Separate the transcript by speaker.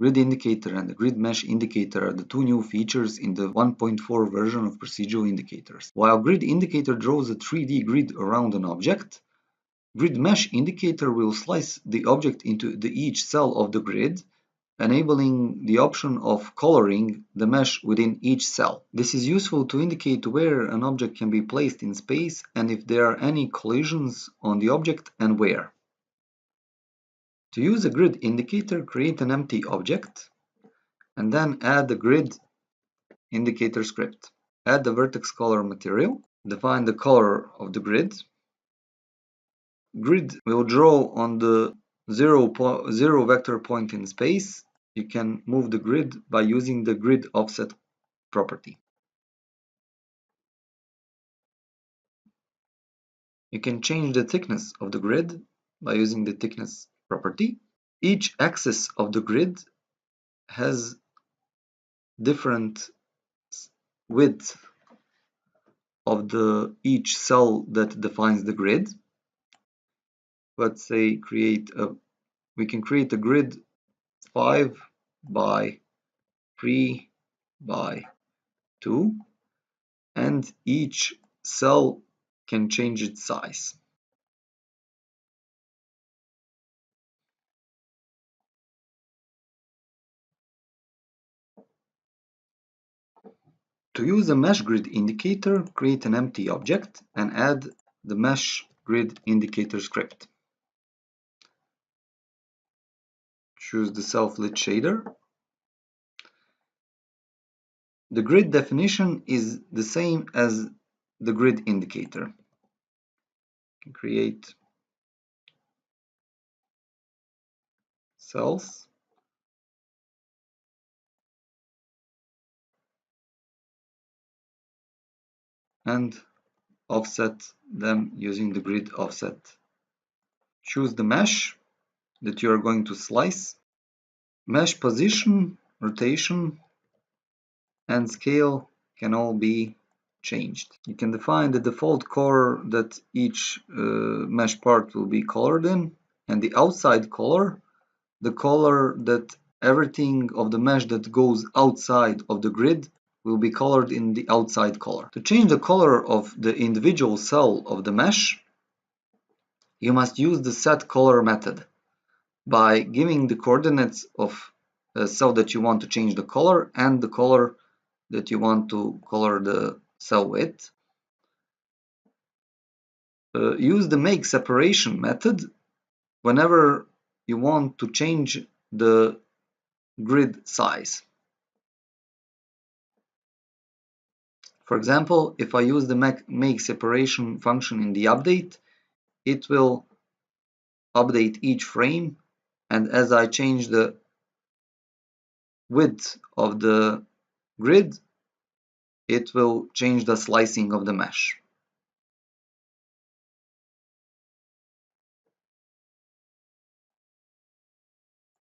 Speaker 1: Grid indicator and the grid mesh indicator are the two new features in the 1.4 version of procedural indicators. While grid indicator draws a 3D grid around an object, grid mesh indicator will slice the object into each cell of the grid, enabling the option of coloring the mesh within each cell. This is useful to indicate where an object can be placed in space and if there are any collisions on the object and where. To use a grid indicator, create an empty object and then add the grid indicator script. Add the vertex color material, define the color of the grid. Grid will draw on the zero vector point in space. You can move the grid by using the grid offset property. You can change the thickness of the grid by using the thickness property. Each axis of the grid has different width of each cell that defines the grid. Let's say we can create a grid 5 by 3 by 2, and each cell can change its size. To use a mesh grid indicator, create an empty object and add the mesh grid indicator script. Choose the self-lit shader. The grid definition is the same as the grid indicator. You can create cells and offset them using the grid offset. Choose the mesh that you are going to slice. Mesh position, rotation, and scale can all be changed. You can define the default color that each mesh part will be colored in, and the outside color, the color that everything of the mesh that goes outside of the grid will be colored in the outside color. To change the color of the individual cell of the mesh, you must use the setColor method by giving the coordinates of a cell that you want to change the color and the color that you want to color the cell with. Use the make separation method whenever you want to change the grid size. For example, if I use the make separation function in the update, it will update each frame, and as I change the width of the grid, it will change the slicing of the mesh.